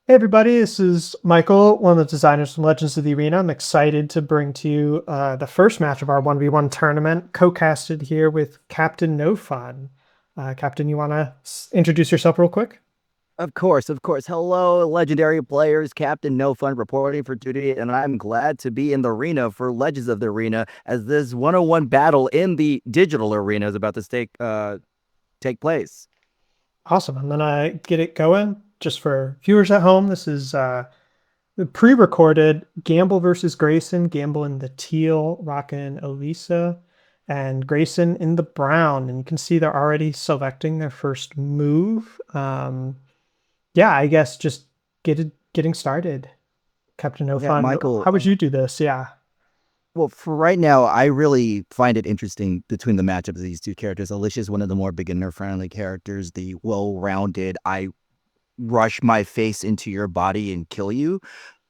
Hey everybody, this is Michael, one of the designers from Legends of the Arena. I'm excited to bring to you the first match of our 1v1 tournament, co-casted here with Captain No Fun. Captain, you want to introduce yourself real quick? Of course, of course. Hello, legendary players. Captain No Fun reporting for duty, and I'm glad to be in the arena for Legends of the Arena as this 101 battle in the digital arena is about to take place. Awesome. I'm gonna get it going. Just for viewers at home, this is the pre-recorded Gamble versus Greyson, Gamble in the teal, rocking Alysia and Greyson in the brown. And you can see they're already selecting their first move. Yeah, I guess just getting started. Captain No Yeah, Fun, Michael. how would you do this? Yeah. Well, for right now, I really find it interesting between the matchups of these two characters. Alicia is one of the more beginner-friendly characters, the well-rounded, I rush my face into your body and kill you.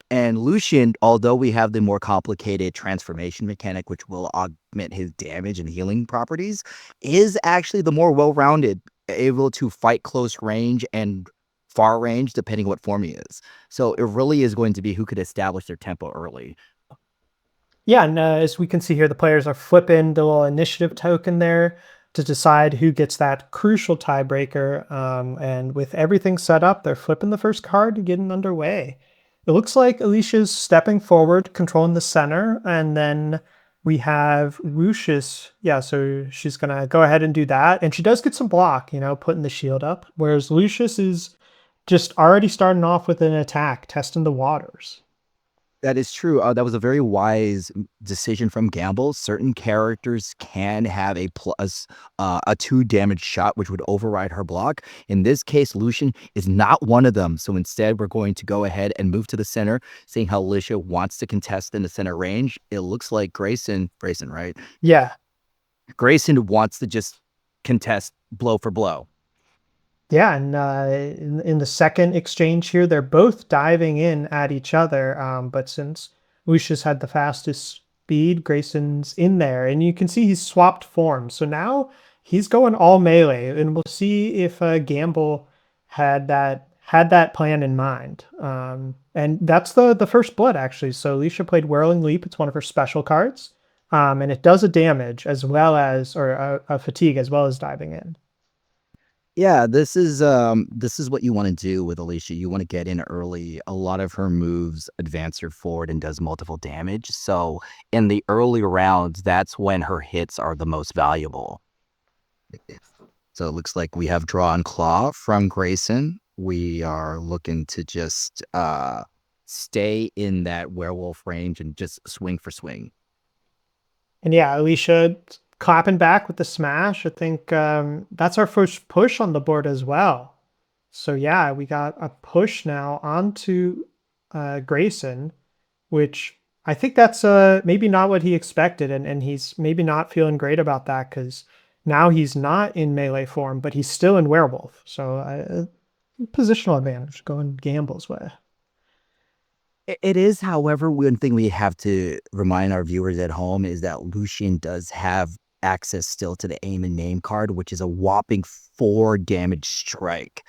And Lucian, although we have the more complicated transformation mechanic, which will augment his damage and healing properties, is actually the more well-rounded, able to fight close range and far range, depending what form he is. So it really is going to be who could establish their tempo early. Yeah, and as we can see here, the players are flipping the little initiative token there to decide who gets that crucial tiebreaker. And with everything set up, they're flipping the first card to getting underway. It looks like Alicia's stepping forward, controlling the center, and then we have Lucius. Yeah, so she's gonna go ahead and do that, and she does get some block, putting the shield up. Whereas Lucius is just already starting off with an attack, testing the waters. That is true. That was a very wise decision from Gamble. Certain characters can have a 2 damage shot, which would override her block. In this case, Lucian is not one of them. So instead, we're going to go ahead and move to the center, seeing how Alicia wants to contest in the center range. It looks like Greyson, right? Yeah, Greyson wants to just contest blow for blow. yeah, and in the second exchange here, they're both diving in at each other. But since Lucius had the fastest speed, Grayson's in there, and you can see he's swapped forms. So now he's going all melee, and we'll see if Gamble had that plan in mind. And that's the first blood actually. So Alicia played Whirling Leap. It's one of her special cards, and it does a damage as well as or a fatigue as well as diving in. Yeah, this is what you want to do with Alicia. You want to get in early. A lot of her moves advance her forward and does multiple damage. So in the early rounds, that's when her hits are the most valuable. So it looks like we have Draw and Claw from Grayson. We are looking to just stay in that werewolf range and just swing for swing. And yeah, Alicia clapping back with the smash. I think that's our first push on the board as well. So yeah, we got a push now onto Grayson, which I think that's maybe not what he expected, and he's maybe not feeling great about that because now he's not in melee form, but he's still in werewolf. So positional advantage going Gamble's way. It is, however, one thing we have to remind our viewers at home is that Lucian does have access still to the aim and name card, which is a whopping 4 damage strike.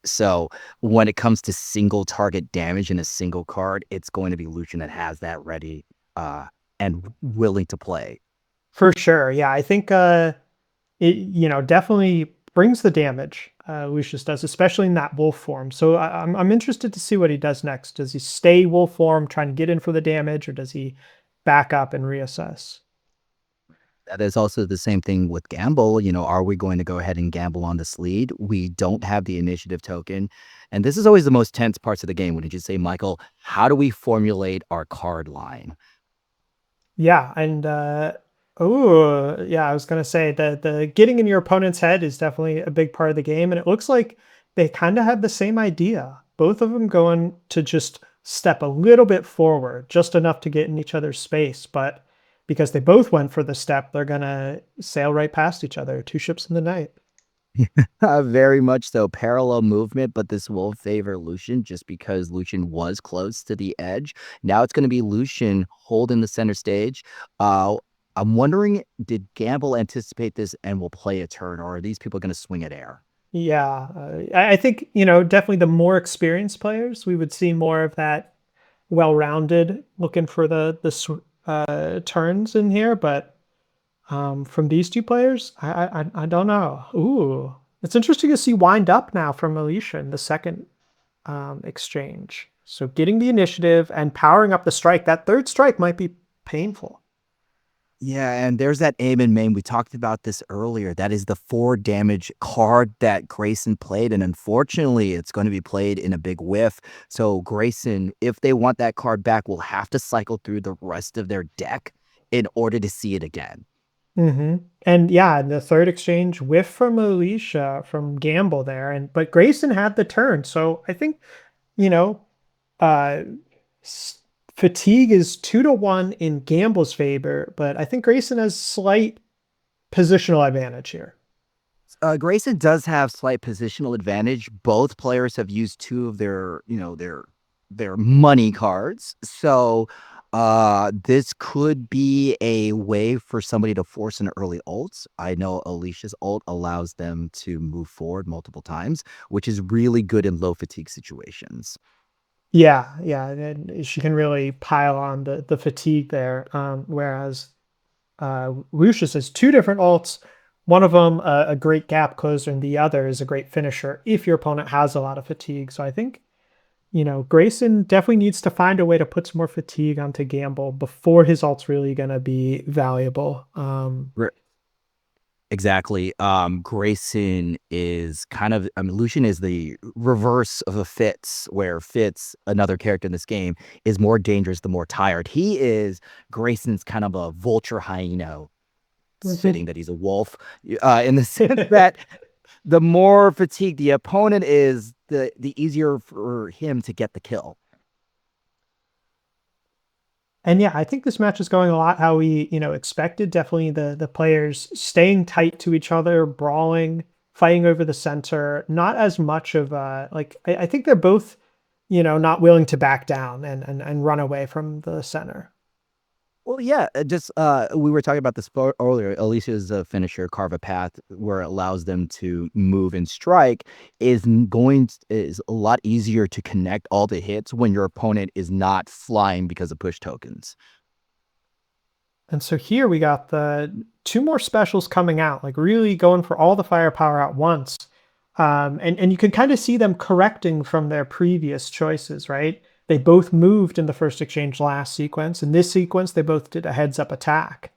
So when it comes to single target damage in a single card, it's going to be Lucian that has that ready and willing to play. For sure. Yeah, I think it definitely brings the damage. Lucius does, especially in that wolf form. So I'm interested to see what he does next. Does he stay wolf form, trying to get in for the damage, or does he back up and reassess? That is also the same thing with gamble. Are we going to go ahead and gamble on this lead? We don't have the initiative token. And this is always the most tense parts of the game. Wouldn't you say, Michael? How do we formulate our card line? Yeah, and oh yeah, I was gonna say that the getting in your opponent's head is definitely a big part of the game, and it looks like they kind of had the same idea. Both of them going to just step a little bit forward, just enough to get in each other's space, but because they both went for the step, they're gonna sail right past each other. Two ships in the night. Very much so. Parallel movement, but this will favor Lucian just because Lucian was close to the edge. Now it's going to be Lucian holding the center stage. I'm wondering, did Gamble anticipate this and will play a turn, or are these people going to swing at air? Yeah, I think, definitely the more experienced players, we would see more of that well-rounded, looking for the turns in here. But from these two players, I don't know. Ooh, it's interesting to see wind up now from Alicia in the second exchange. So getting the initiative and powering up the strike. That third strike might be painful. Yeah, and there's that aim and main. We talked about this earlier. That is the 4 damage card that Grayson played, and unfortunately, it's going to be played in a big whiff. So Grayson, if they want that card back, will have to cycle through the rest of their deck in order to see it again. And yeah, the third exchange whiff from Alicia from Gamble there, and but Grayson had the turn. So I think you know uh s- fatigue is 2-1 in Gamble's favor, but I think Grayson has slight positional advantage here. Grayson does have slight positional advantage. Both players have used 2 of their, their money cards. So, this could be a way for somebody to force an early ult. I know Alicia's ult allows them to move forward multiple times, which is really good in low fatigue situations. Yeah, yeah, and she can really pile on the fatigue there. Whereas Lucius has two different ults. One of them a great gap closer, and the other is a great finisher if your opponent has a lot of fatigue. So I think Grayson definitely needs to find a way to put some more fatigue onto Gamble before his ult's really gonna be valuable. Exactly. Grayson is kind of, I mean, Lucian is the reverse of a Fitz, where Fitz, another character in this game, is more dangerous the more tired. He is Grayson's kind of a vulture hyena. It's fitting that he's a wolf, in the sense that the more fatigued the opponent is, the easier for him to get the kill. And yeah, I think this match is going a lot how we, expected. Definitely the players staying tight to each other, brawling, fighting over the center. Not as much of like I think they're both, not willing to back down and run away from the center. Well, yeah, just we were talking about this earlier. Alicia's finisher, carve a path, where it allows them to move and strike, is a lot easier to connect all the hits when your opponent is not flying because of push tokens. And so here we got the two more specials coming out, like really going for all the firepower at once. And you can kind of see them correcting from their previous choices, right? They both moved in the first exchange last sequence. In this sequence, they both did a heads up attack.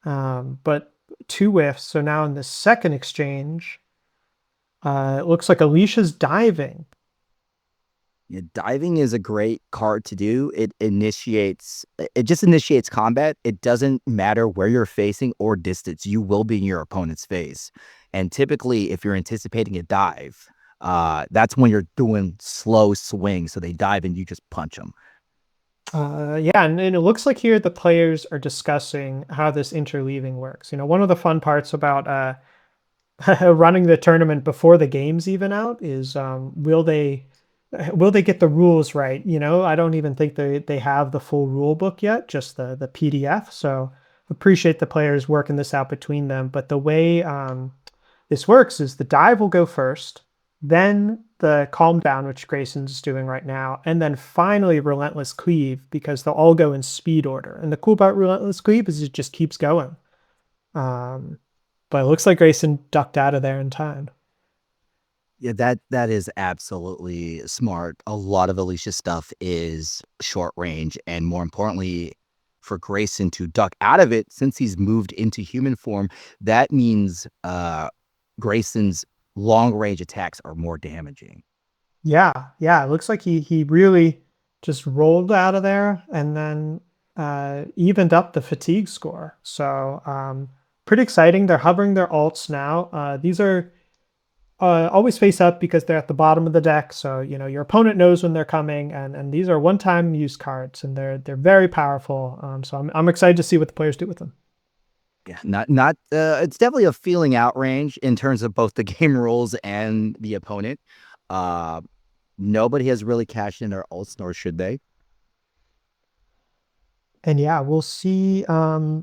But two whiffs. So now in the second exchange, it looks like Alicia's diving. Yeah, diving is a great card to do. It just initiates combat. It doesn't matter where you're facing or distance. You will be in your opponent's face. And typically, if you're anticipating a dive, that's when you're doing slow swing. So they dive and you just punch them. Yeah, and it looks like here the players are discussing how this interleaving works. One of the fun parts about running the tournament before the game's even out is will they get the rules right? I don't even think they have the full rule book yet, just the PDF. So appreciate the players working this out between them. But the way this works is the dive will go first, then the calm down, which Grayson's doing right now, and then finally relentless cleave, because they'll all go in speed order. And the cool about relentless cleave is it just keeps going. Um, but it looks like Grayson ducked out of there in time. Yeah, that is absolutely smart. A lot of Alicia's stuff is short range, and more importantly, for Grayson to duck out of it, since he's moved into human form, that means Grayson's long range attacks are more damaging. Yeah, yeah. It looks like he really just rolled out of there and then evened up the fatigue score. So pretty exciting. They're hovering their alts now. These are always face up because they're at the bottom of the deck. So your opponent knows when they're coming, and these are one-time use cards, and they're very powerful. So I'm excited to see what the players do with them. Yeah, not it's definitely a feeling out range in terms of both the game rules and the opponent. Uh Nobody has really cashed in their ults, nor should they. And yeah, we'll see. Yeah,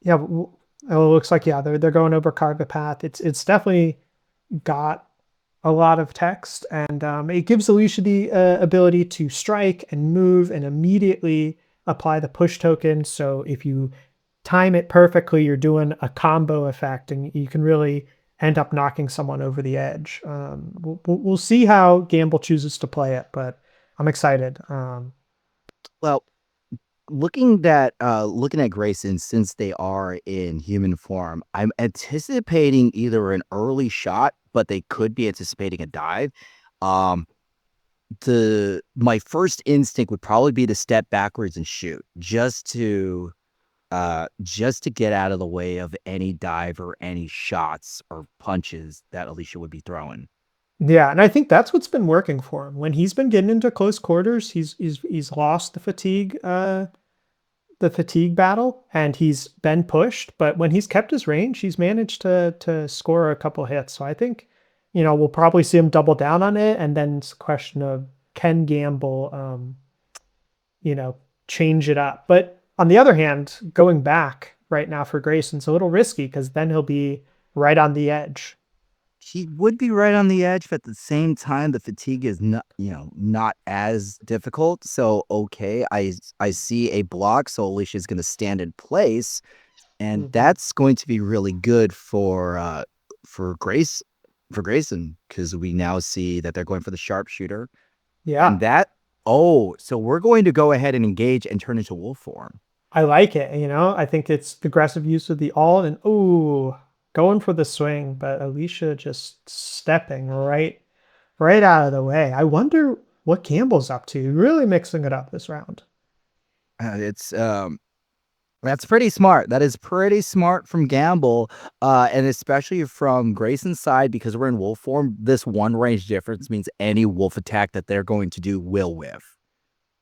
it looks like yeah they're going over Carpet Path. It's definitely got a lot of text, and it gives Alicia the ability to strike and move and immediately apply the push token. So if you time it perfectly, you're doing a combo effect, and you can really end up knocking someone over the edge. We'll see how Gamble chooses to play it, but I'm excited. Well, looking at Grayson, since they are in human form, I'm anticipating either an early shot, but they could be anticipating a dive. Um, the my first instinct would probably be to step backwards and shoot, just to get out of the way of any dive or any shots or punches that Alicia would be throwing. Yeah, and I think that's what's been working for him. When he's been getting into close quarters, he's lost the fatigue battle, and he's been pushed, but when he's kept his range, he's managed to score a couple hits. So I think, we'll probably see him double down on it, and then it's a question of can Gamble you know, change it up. But on the other hand, going back right now for Grayson's a little risky because then he'll be right on the edge. He would be right on the edge, but at the same time, the fatigue is not as difficult. So okay, I see a block, so Alicia's going to stand in place, and Mhm. that's going to be really good for Grace for Grayson, because we now see that they're going for the sharpshooter, Yeah, and that oh, so we're going to go ahead and engage and turn into wolf form. I like it. I think it's aggressive use of the all and ooh, going for the swing, but Alicia just stepping right out of the way. I wonder what Campbell's up to. Really mixing it up this round. It's That's pretty smart. That is pretty smart from Gamble, and especially from Grayson's side, because we're in wolf form. This one range difference means any wolf attack that they're going to do will whiff.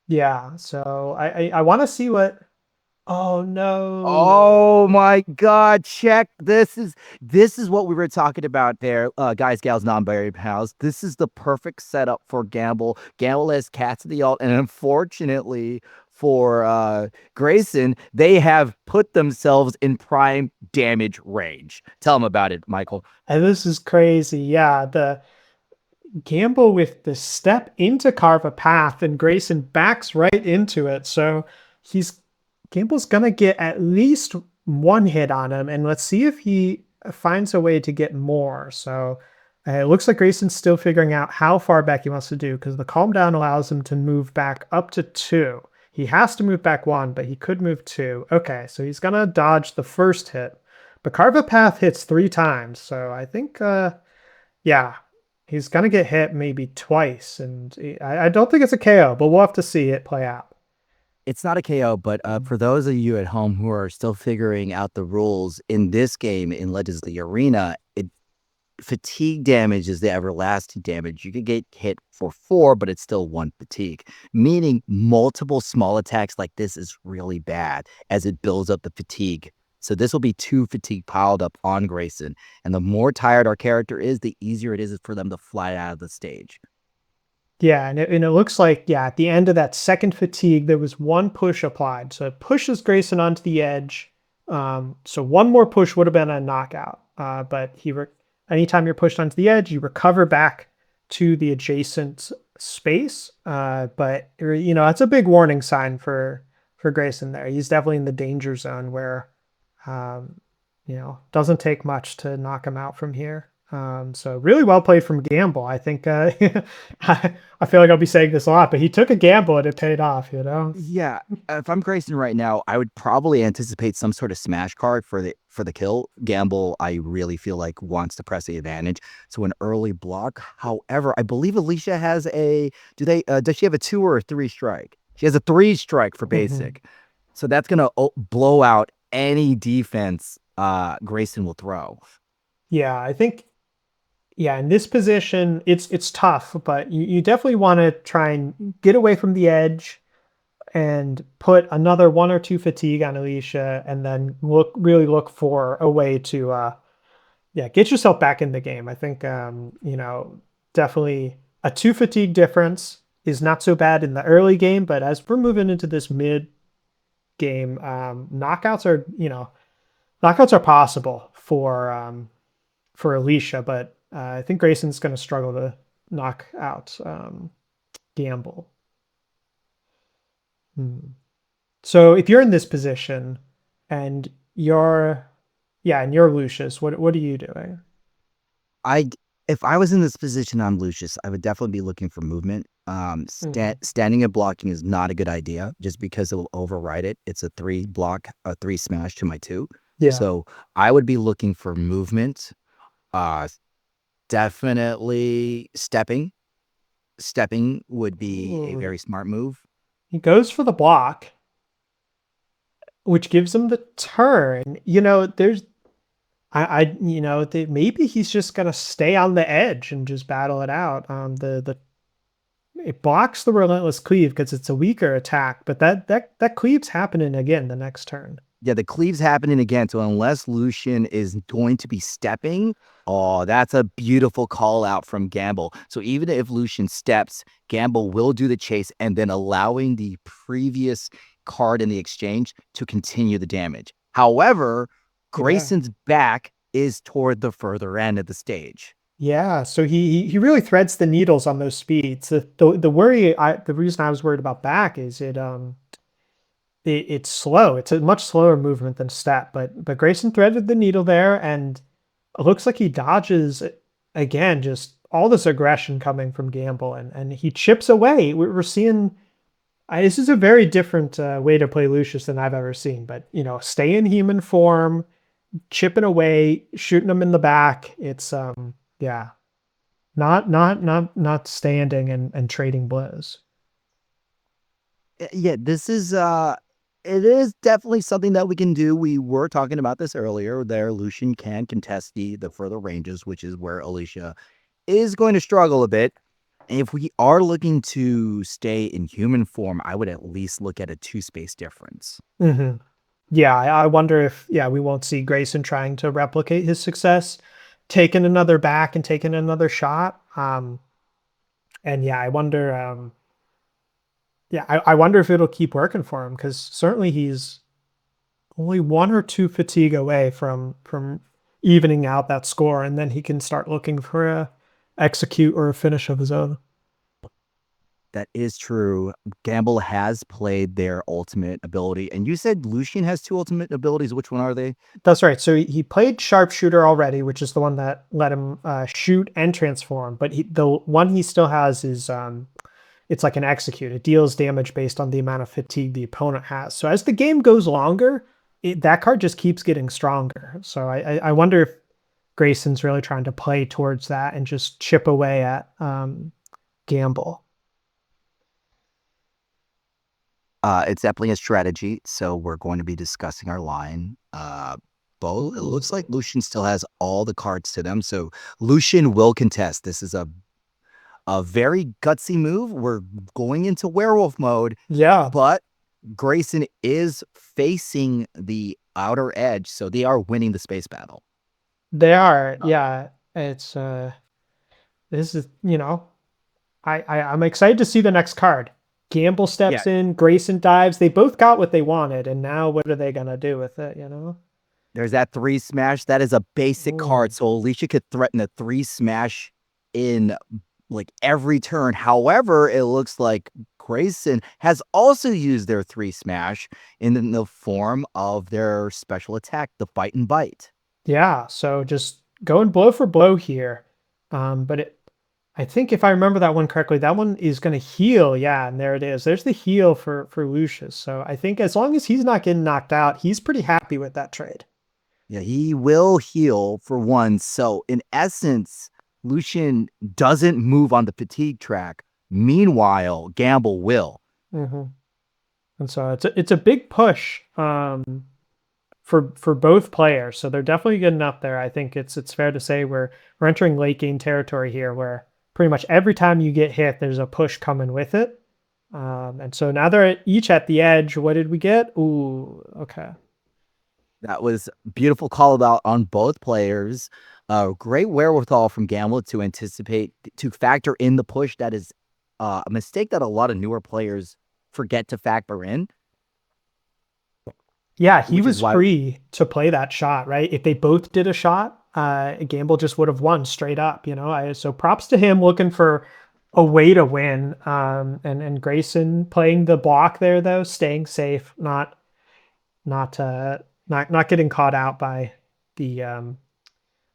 Yeah, so I want to see what. Oh no. Oh my God! Check this is what we were talking about there, guys, gals, non-binary pals. This is the perfect setup for Gamble. Gamble has cats in the alt, and unfortunately for Grayson, they have put themselves in prime damage range. Tell them about it, Michael. And this is crazy. Yeah, the Gamble with the step into carve a path, and Grayson backs right into it. So he's Gamble's gonna get at least one hit on him, and let's see if he finds a way to get more. So it looks like Grayson's still figuring out how far back he wants to do because the calm down allows him to move back up to two. He has to move back one, but he could move two. Okay, so he's gonna dodge the first hit. But carve a path hits 3 times, so I think yeah, he's gonna get hit maybe twice, and I don't think it's a KO, but we'll have to see it play out. It's not a KO, but for those of you at home who are still figuring out the rules in this game in Legends of the Arena, fatigue damage is the everlasting damage. You could get hit for 4, but it's still 1 fatigue, meaning multiple small attacks like this is really bad as it builds up the fatigue. So this will be 2 fatigue piled up on Grayson. And the more tired our character is, the easier it is for them to fly out of the stage. Yeah, and it looks like, yeah, at the end of that second fatigue, there was one push applied. So it pushes Grayson onto the edge. So one more push would have been a knockout. But anytime you're pushed onto the edge, you recover back to the adjacent space. But that's a big warning sign for Grayson there. He's definitely in the danger zone where um, doesn't take much to knock him out from here. So really well played from Gamble. I think I feel like I'll be saying this a lot, but he took a gamble and it paid off. Yeah, if I'm Grayson right now, I would probably anticipate some sort of smash card for the kill. Gamble, I really feel like wants to press the advantage, so an early block. However, I believe Alicia has a. Does she have a 2 or a 3 strike? She has a 3 strike for Mhm. basic, so that's gonna blow out any defense Grayson will throw. Yeah, I think yeah, in this position, it's tough, but you definitely want to try and get away from the edge and put another one or two fatigue on Alicia, and then look for a way to yeah, get yourself back in the game. I think definitely a 2 fatigue difference is not so bad in the early game, but as we're moving into this mid game, knockouts are possible for Alicia, but I think Grayson's going to struggle to knock out Gamble. Hmm. So if you're in this position and you're Lucius, what are you doing? I if I was in this position, I'm Lucius. I would definitely be looking for movement. Hmm. Standing and blocking is not a good idea, just because it will override it. It's a three block, a three smash to my two. Yeah. So I would be looking for movement. Uh, Definitely stepping. Stepping would be a Ooh. very smart move. He goes for the block, which gives him the turn. There's maybe he's just gonna stay on the edge and just battle it out. The it blocks the relentless cleave because it's a weaker attack, but that cleave's happening again the next turn. Yeah, the cleave's happening again. So unless Lucian is going to be stepping, oh, that's a beautiful call out from Gamble. So even if Lucian steps, Gamble will do the chase and then allowing the previous card in the exchange to continue the damage. However, Yeah. Grayson's back is toward the further end of the stage. Yeah, so he really threads the needles on those speeds. The reason I was worried about back is it's slow. It's a much slower movement than step, but Grayson threaded the needle there, and it looks like he dodges again. Just all this aggression coming from Gamble, and he chips away. We're seeing this is a very different way to play Lucius than I've ever seen. But stay in human form, chipping away, shooting him in the back. It's yeah, not standing and trading blows. Yeah, this is it is definitely something that we can do. We were talking about this earlier. There, Lucian can contest the further ranges, which is where Alysia is going to struggle a bit. If we are looking to stay in human form, I would at least look at a two space difference. Hmm. Yeah, I wonder if we won't see Grayson trying to replicate his success, taking another back and taking another shot. And yeah, I wonder. I wonder if it'll keep working for him because certainly he's only one or two fatigue away from evening out that score, and then he can start looking for a execute or a finish of his own. That is true. Gamble has played their ultimate ability. And you said Lucian has two ultimate abilities. Which one are they? That's right. So he played sharpshooter already, which is the one that let him shoot and transform. But the one he still has is it's like an execute. It deals damage based on the amount of fatigue the opponent has. So as the game goes longer, that card just keeps getting stronger. So I wonder if Grayson's really trying to play towards that and just chip away at Gamble. It's definitely a strategy. So we're going to be discussing our line. Both it looks like Lucian still has all the cards to them. So Lucian will contest. This is a very gutsy move. We're going into werewolf mode, Yeah, but Greyson is facing the outer edge, so they are winning the space battle. they are. Yeah, it's this is I'm excited to see the next card. Gamble Yeah, steps in, Grayson dives. They both got what they wanted, and now what are they gonna do with it? there's that three smash. That is a basic Ooh. card, so Alicia could threaten a three smash in like every turn. However, it looks like Grayson has also used their three smash in the form of their special attack, the fight and bite. Yeah, so just going blow for blow here. But I think if I remember that one correctly, that one is going to heal. Yeah, and there it is. There's the heal for Lucius. So I think as long as he's not getting knocked out, he's pretty happy with that trade. Yeah, he will heal for one. So, in essence, Lucian doesn't move on the fatigue track. Meanwhile, Gamble will. Hmm. And so it's a big push for both players. So they're definitely getting up there. I think it's fair to say we're entering late game territory here, where pretty much every time you get hit, there's a push coming with it. And so now they're each at the edge. What did we get? Ooh, okay. That was beautiful call out on both players. Great wherewithal from Gamble to anticipate, to factor in the push. That is a mistake that a lot of newer players forget to factor in, Yeah, he which is was why, free to play that shot, right? If they both did a shot, Gamble just would have won straight up, you know. So props to him looking for a way to win. And Greyson playing the block there though, staying safe, not not getting caught out by the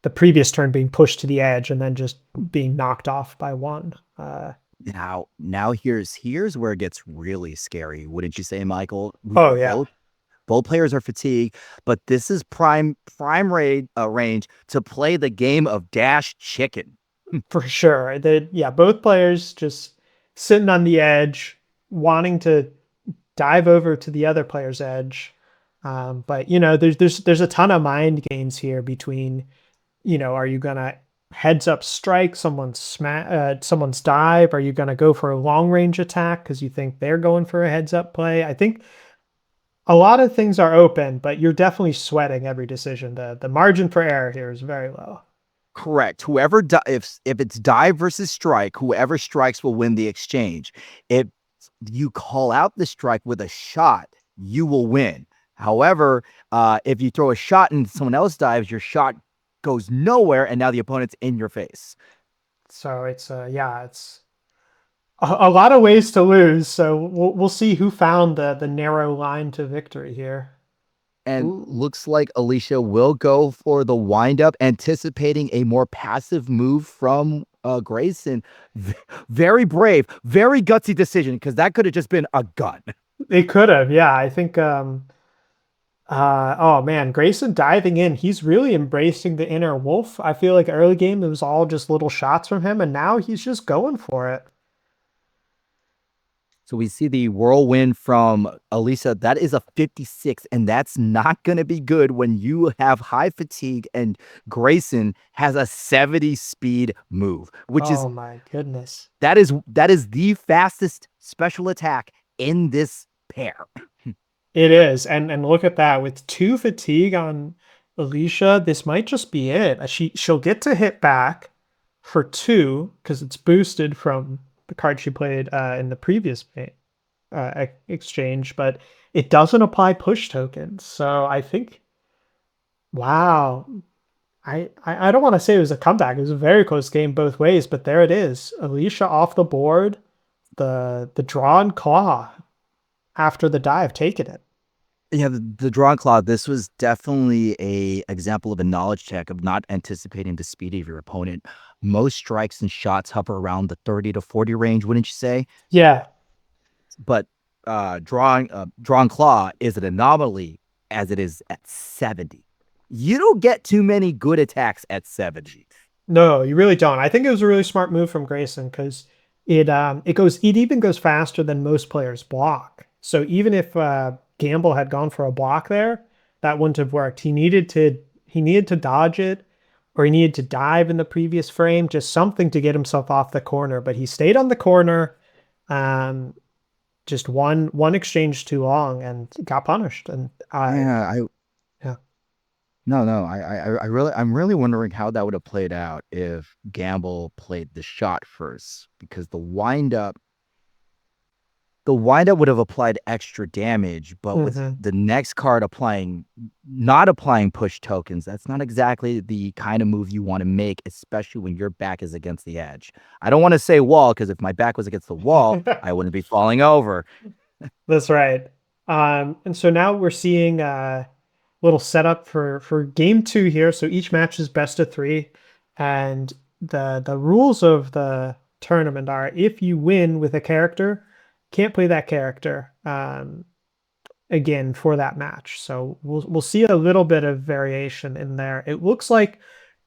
the previous turn being pushed to the edge and then just being knocked off by one. Now here's where it gets really scary, wouldn't you say, Michael? Oh yeah, Both players are fatigued, but this is range to play the game of dash chicken. for sure. Yeah, both players just sitting on the edge, wanting to dive over to the other player's edge. But you know, there's a ton of mind games here between, you know, are you gonna heads up strike someone's dive? Are you gonna go for a long range attack because you think they're going for a heads up play? I think a lot of things are open, but you're definitely sweating every decision. The margin for error here is very low. Correct. If it's dive versus strike, whoever strikes will win the exchange. If you call out the strike with a shot, you will win. However, if you throw a shot and someone else dives, your shot goes nowhere, and now the opponent's in your face. So it's yeah, it's a lot of ways to lose. So we'll see who found the narrow line to victory here. And Ooh. looks like Alysia will go for the windup, anticipating a more passive move from Greyson. Very brave, very gutsy decision, because that could have just been a gun. They could have, yeah. I think oh man, Greyson diving in, he's really embracing the inner wolf. I feel like early game it was all just little shots from him, and now he's just going for it. So we see the whirlwind from Alysia. That is a 56, and that's not going to be good when you have high fatigue and Greyson has a 70 speed move, which is Oh my goodness. that is the fastest special attack in this pair. It is. And look at that. With 2 fatigue on Alysia, this might just be it. She'll get to hit back for 2 because it's boosted from the card she played in the previous exchange, but it doesn't apply push tokens. So I think, wow. I don't want to say it was a comeback. It was a very close game both ways, but there it is. Alysia off the board, the drawn claw after the dive, taking it. Yeah, the drawn claw. This was definitely a example of a knowledge check of not anticipating the speed of your opponent. Most strikes and shots hover around the 30 to 40 range, wouldn't you say? Yeah, But drawn claw is an anomaly as it is at 70. You don't get too many good attacks at 70. no, you really don't. I think it was a really smart move from Greyson because it even goes faster than most players block. So even if Gamble had gone for a block there, that wouldn't have worked. He needed to dodge it, or he needed to dive in the previous frame, just something to get himself off the corner. But he stayed on the corner, just one exchange too long and got punished. And Yeah, yeah. I'm really wondering how that would have played out if Gamble played the shot first, because the windup would have applied extra damage, but with Mhm. the next card not applying push tokens, that's not exactly the kind of move you want to make, especially when your back is against the edge. I don't want to say wall, because if my back was against the wall, I wouldn't be falling over. That's right. And so now we're seeing a little setup for game 2 here. So each match is best of 3, and the rules of the tournament are if you win with a character, can't play that character again for that match. So we'll see a little bit of variation in there. It looks like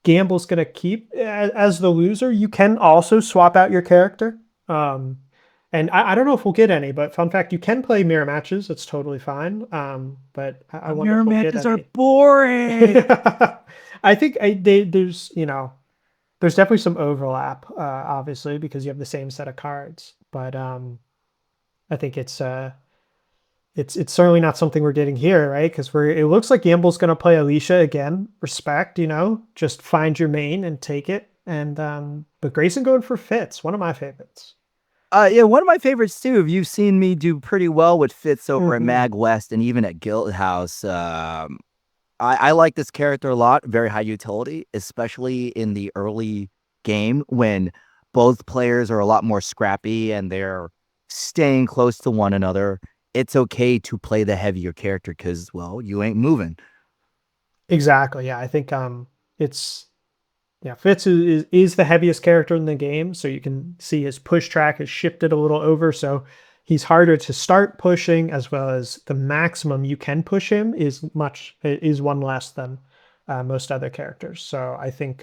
Gamble's going to keep as the loser. You can also swap out your character. And I don't know if we'll get any, but fun fact, you can play mirror matches. It's totally fine. But I wonder Mirror if we'll matches get are any. boring. I think there's, you know, there's definitely some overlap, obviously, because you have the same set of cards. But I think it's certainly not something we're getting here, right? Because it looks like Gamble's going to play Alysia again. Respect, you know, just find your main and take it. And but Greyson going for Fitz, one of my favorites. Yeah, one of my favorites too. You've seen me do pretty well with Fitz over at Mhm. Mag West and even at Guild House. I like this character a lot. Very high utility, especially in the early game when both players are a lot more scrappy and they're staying close to one another. It's okay to play the heavier character because, well, you ain't moving. Exactly. Yeah, I think it's yeah, Fitz is the heaviest character in the game, so you can see his push track has shifted a little over, so he's harder to start pushing, as well as the maximum you can push him is one less than most other characters. So I think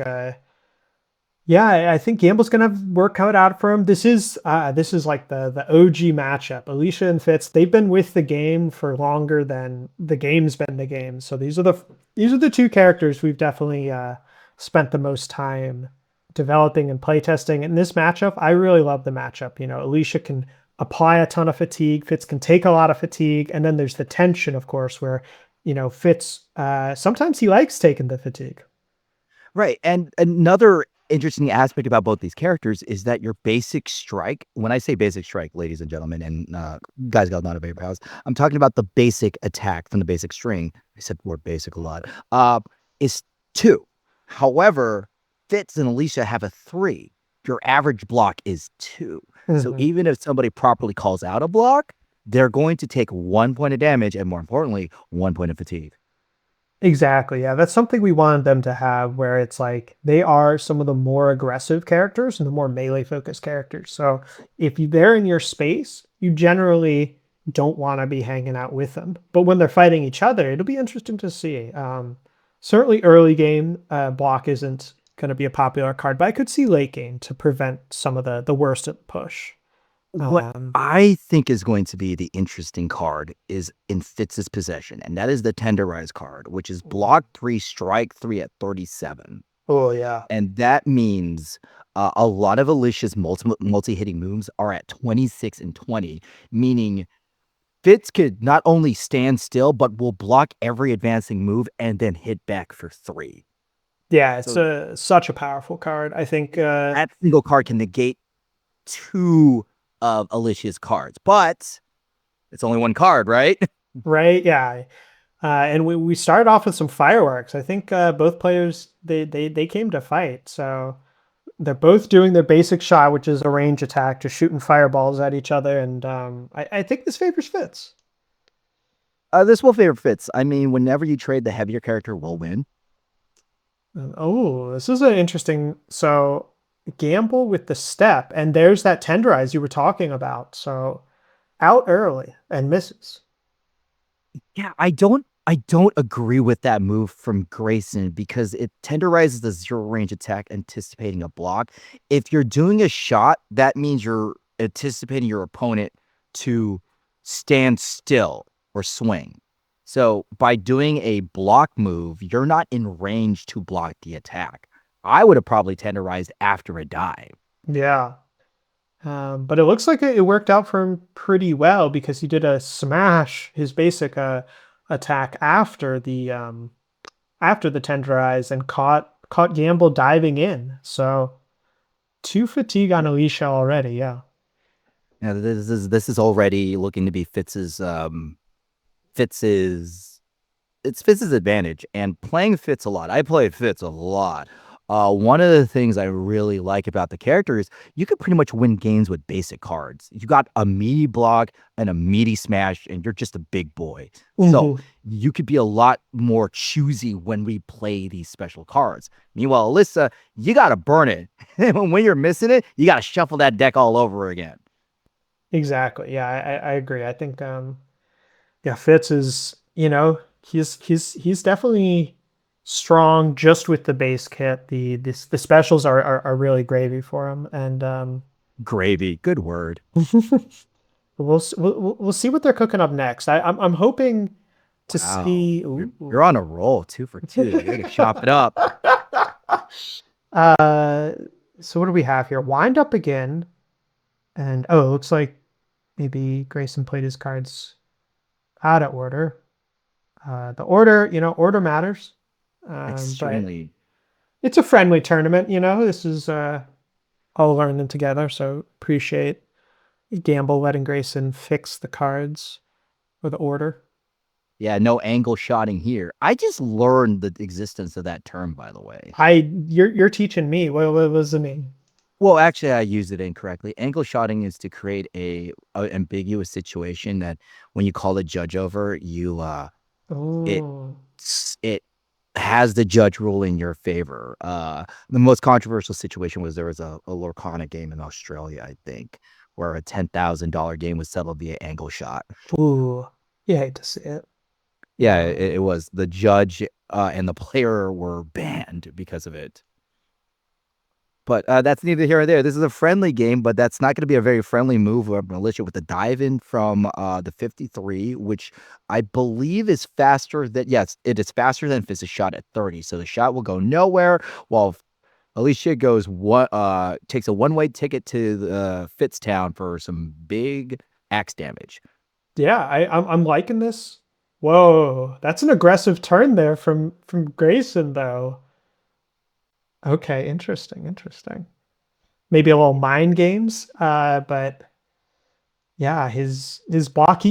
yeah, I think Gamble's gonna have work cut out for him. This is like the OG matchup. Alysia and Fitz, they've been with the game for longer than the game's been the game. So these are the two characters we've definitely spent the most time developing and playtesting. In this matchup, I really love the matchup. Alysia can apply a ton of fatigue, Fitz can take a lot of fatigue, and then there's the tension, of course, where Fitz sometimes he likes taking the fatigue. Right. And another interesting aspect about both these characters is that your basic strike, when I say basic strike, ladies and gentlemen, and guys, got not a vapor house, I'm talking about the basic attack from the basic string. I said the word basic a lot. Is two. However, Fitz and Alicia have a three. Your average block is two. So Mhm. even if somebody properly calls out a block, they're going to take 1 point of damage and more importantly, 1 point of fatigue. Exactly. Yeah, that's something we wanted them to have where it's like they are some of the more aggressive characters and the more melee focused characters. So they're in your space, you generally don't want to be hanging out with them. But when they're fighting each other, it'll be interesting to see. Certainly early game, block isn't going to be a popular card, but I could see late game to prevent some of the worst at push. What Um, I think is going to be the interesting card is in Fitz's possession, and that is the Tenderize card, which is block 3, strike 3 at 37. oh yeah. And that means a lot of Alicia's multi-hitting moves are at 26 and 20, meaning Fitz could not only stand still, but will block every advancing move and then hit back for 3. Yeah, it's So such a powerful card. I think that single card can negate 2 of Alicia's cards, but it's only 1 card, right? right, yeah. And we started off with some fireworks. I think both players they came to fight. So they're both doing their basic shot, which is a range attack, just shooting fireballs at each other. And I think this favors Fitz. This will favor Fitz. I mean, whenever you trade, the heavier character will win. Oh, this is an interesting. So gamble with the step, and there's that tenderize you were talking about. So out early and misses. Yeah, I don't agree with that move from Greyson because it tenderizes the zero range attack anticipating a block. If you're doing a shot, that means you're anticipating your opponent to stand still or swing. So by doing a block move, you're not in range to block the attack. I would have probably tenderized after a dive. Yeah. But it looks like it worked out for him pretty well because he did a smash, his basic attack after the tenderize and caught Gamble diving in. So two fatigue on Alicia already. Yeah. Yeah, this is already looking to be Fitz's it's Fitz's advantage and playing Fitz a lot. I played Fitz a lot. One of the things I really like about the character is you can pretty much win games with basic cards. You got a meaty block and a meaty smash, and you're just a big boy. So Mhm. you could be a lot more choosy when we play these special cards. Meanwhile, Alyssa, you gotta burn it. When you're missing it, you gotta shuffle that deck all over again. Exactly. Yeah, I agree. I think yeah, Fitz is, he's definitely strong just with the base kit. The specials are really gravy for him. And Gravy, good word. we'll see what they're cooking up next. I'm hoping to Wow. see. You're on a roll, 2 for 2. You're gonna chop it up. uh, so what do we have here? Wind up again, and oh, it looks like maybe Grayson played his cards out of order. The order, order matters. But Extremely. it's a friendly tournament. This is all learning together. So appreciate Gamble letting Grayson fix the cards or the order. Yeah, no angle shotting here. I just learned the existence of that term, by the way. You're teaching me. What was it mean? Well, actually, I used it incorrectly. Angle shotting is to create a ambiguous situation that when you call the judge over, it Oh, it has the judge rule in your favor. The most controversial situation was there was a Lorcana game in Australia, I think, where a $10,000 game was settled via angle shot. ooh, you hate to see it. Yeah, it was the judge and the player were banned because of it. But that's neither here or there. This is a friendly game, but that's not going to be a very friendly move of Militia with the dive in from the 53, which I believe is faster than, yes, it is faster than Fizz's shot at 30. So the shot will go nowhere while Alysia takes a one-way ticket to the Fitztown for some big axe damage. Yeah, I'm liking this. Whoa, that's an aggressive turn there from Grayson though. Okay, interesting, interesting. Maybe a little mind games, but yeah, his block.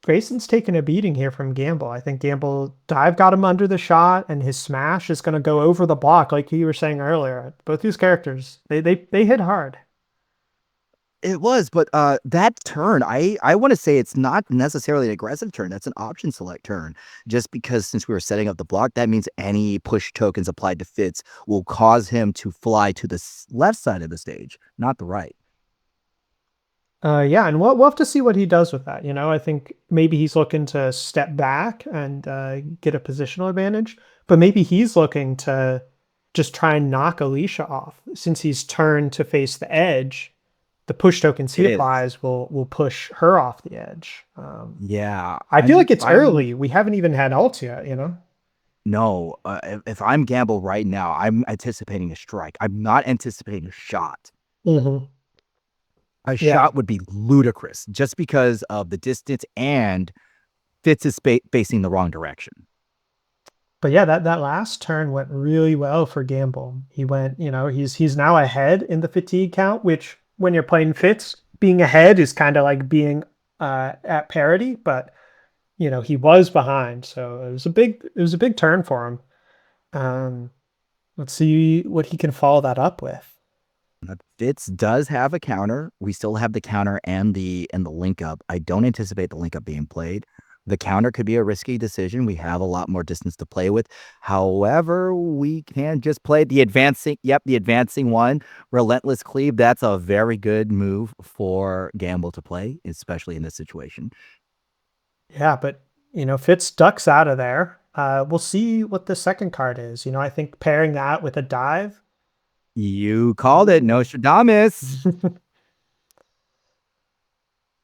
Grayson's taking a beating here from Gamble. I think Gamble dive got him under the shot, and his smash is going to go over the block, like you were saying earlier. Both these characters, they hit hard. It was, but that turn, I want to say it's not necessarily an aggressive turn. That's an option select turn. Just because since we were setting up the block, that means any push tokens applied to Fitz will cause him to fly to the left side of the stage, not the right. Yeah, and we'll have to see what he does with that. You know, I think maybe he's looking to step back and get a positional advantage, but maybe he's looking to just try and knock Alysia off since he's turned to face the edge. The push tokens he It is. applies will push her off the edge. Yeah, I feel like it's I'm early. We haven't even had ult yet, you know? no. If I'm Gamble right now, I'm anticipating a strike. I'm not anticipating a shot. Hmm. A Yeah. shot would be ludicrous just because of the distance and Fitz is facing the wrong direction. But yeah, that last turn went really well for Gamble. He went, you know, he's now ahead in the fatigue count, which when you're playing Fitz, being ahead is kind of like being at parity, but you know, he was behind. So it was a big turn for him. Um, let's see what he can follow that up with. Fitz does have a counter. We still have the counter and the link up. I don't anticipate the link up being played. The counter could be a risky decision. We have a lot more distance to play with. However, we can just play the advancing. Yep, the advancing one, relentless cleave. That's a very good move for Gamble to play, especially in this situation. Yeah, but you know, Fitz ducks out of there. We'll see what the second card is. You know, I think pairing that with a dive. You called it, Ooh. Nostradamus.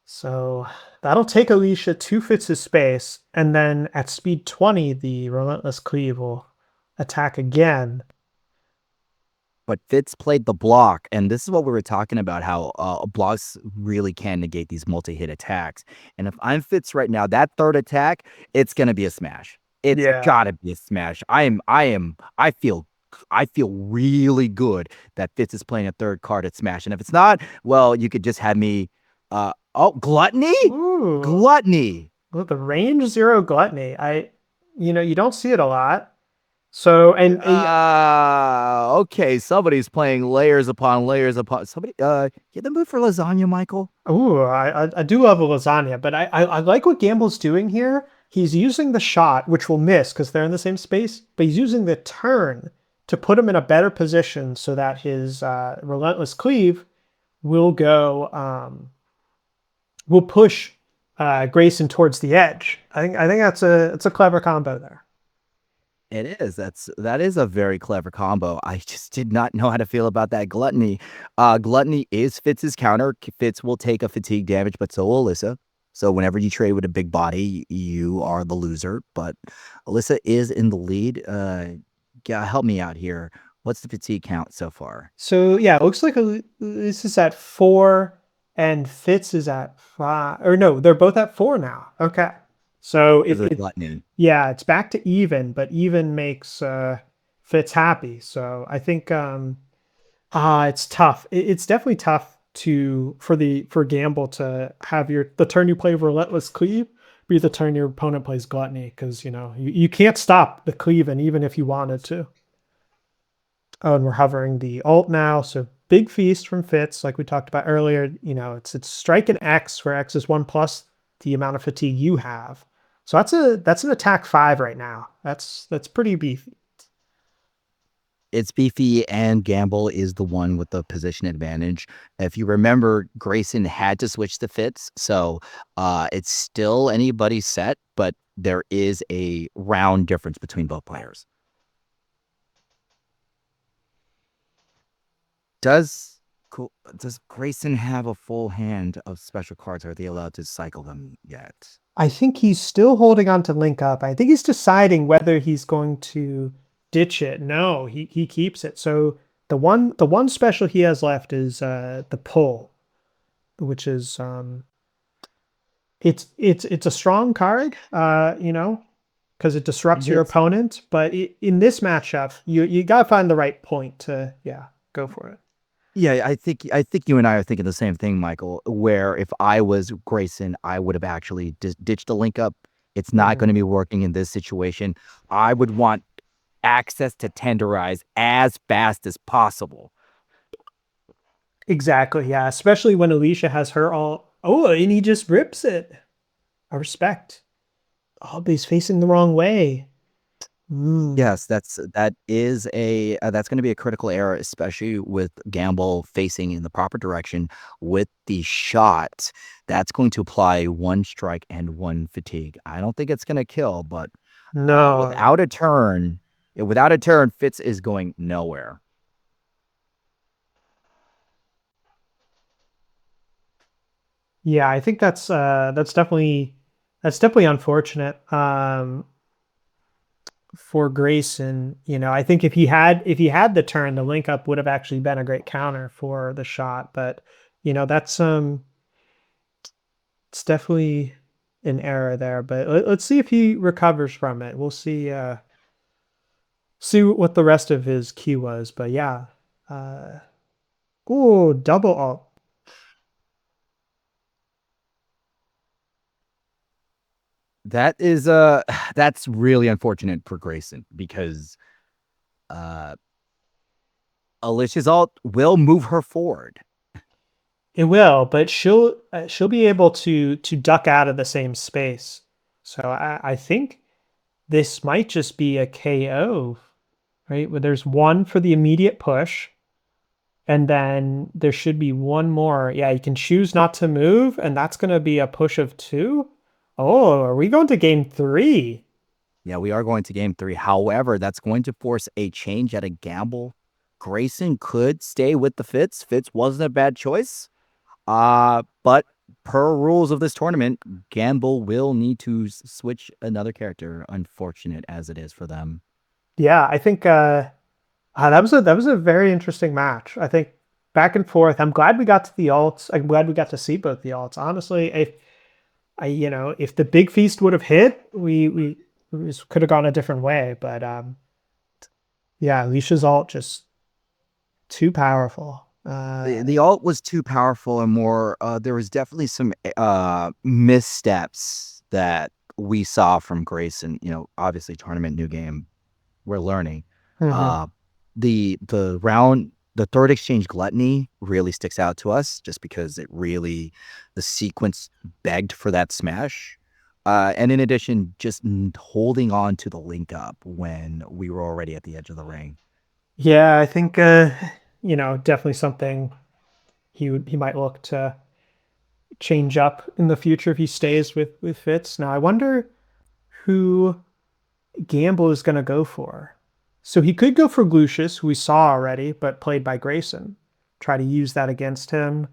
So that'll take Alysia to Fitz's space, and then at speed 20, the Relentless Cleave will attack again. But Fitz played the block, and this is what we were talking about, how blocks really can negate these multi-hit attacks. And if I'm Fitz right now, that third attack, it's gonna be a smash. It's Yeah. gotta be a smash. I feel really good that Fitz is playing a third card at smash. And if it's not, well, you could just have me gluttony? Ooh. Gluttony. Well, the range zero gluttony. You know, you don't see it a lot. So, and Okay, somebody's playing layers upon layers upon somebody get the mood for lasagna, Michael. ooh, I do love a lasagna, but I like what Gamble's doing here. He's using the shot, which will miss because they're in the same space, but he's using the turn to put him in a better position so that his relentless cleave will go will push Grayson towards the edge. I think that's a clever combo there. It is. That is a very clever combo. I just did not know how to feel about that gluttony. Gluttony is Fitz's counter. Fitz will take a fatigue damage, but so will Alyssa. So whenever you trade with a big body, you are the loser. But Alyssa is in the lead. Yeah, help me out here. What's the fatigue count so far? So yeah, it looks like this is at 4 and Fitz is at 5. Or no, they're both at 4 now. Okay. So Because of the gluttony. yeah, it's back to even, but even makes Fitz happy. So I think it's tough. It's definitely tough to for Gamble to have the turn you play Relentless Cleave be the turn your opponent plays Gluttony, because you can't stop the cleaving even if you wanted to. Oh, and we're hovering the alt now, so big feast from Fitz, like we talked about earlier. It's strike an X, where X is 1 plus the amount of fatigue you have. So that's an attack 5 right now. That's pretty beefy. It's beefy, and Gamble is the one with the position advantage. If you remember, Greyson had to switch to Fitz, so it's still anybody's set, but there is a round difference between both players. Does does Greyson have a full hand of special cards? Are they allowed to cycle them yet? I think he's still holding on to link up. I think he's deciding whether he's going to ditch it. No, he keeps it. So the one special he has left is the pull, which is it's a strong card, because it disrupts your Yes. opponent. But in this matchup, you gotta find the right point to go for it. Yeah, I think you and I are thinking the same thing, Michael. Where if I was Greyson, I would have actually ditched the link up. It's not Mhm. going to be working in this situation. I would want access to tenderize as fast as possible. Exactly, yeah. Especially when Alysia has her all. Oh, and he just rips it. I respect. Oh, but he's facing the wrong way. Mm. Yes, that's going to be a critical error, especially with Gamble facing in the proper direction with the shot. That's going to apply 1 strike and 1 fatigue. I don't think it's going to kill, but No. without a turn, Fitz is going nowhere. Yeah, I think that's definitely unfortunate. For Greyson, I think if he had the turn, the link up would have actually been a great counter for the shot. But that's it's definitely an error there. But let's see if he recovers from it. We'll see what the rest of his key was. But yeah, uh, oh, double alt. That is that's really unfortunate for Greyson because uh Alicia's ult will move her forward. It will, but she'll be able to duck out of the same space. So I think this might just be a KO, right? Where there's one for the immediate push, and then there should be one more. Yeah, you can choose not to move, and that's going to be a push of 2. Oh, are we going to game 3? Yeah, we are going to game 3. However, that's going to force a change at a gamble. Greyson could stay with the Fitz. Fitz wasn't a bad choice. But per rules of this tournament, Gamble will need to switch another character, unfortunate as it is for them. Yeah, I think that was a very interesting match. I think back and forth. I'm glad we got to the alts. I'm glad we got to see both the alts. Honestly, if the big feast would have hit, we could have gone a different way. But yeah, Alicia's alt just too powerful. The alt was too powerful and more there was definitely some missteps that we saw from Greyson. Obviously tournament new game, we're learning. Mhm. Uh the third exchange gluttony really sticks out to us just because the sequence begged for that smash. And in addition, just holding on to the link up when we were already at the edge of the ring. Yeah, I think definitely something he might look to change up in the future if he stays with Fitz. Now I wonder who Gamble is going to go for. So he could go for Lucius, who we saw already, but played by Greyson. Try to use that against him.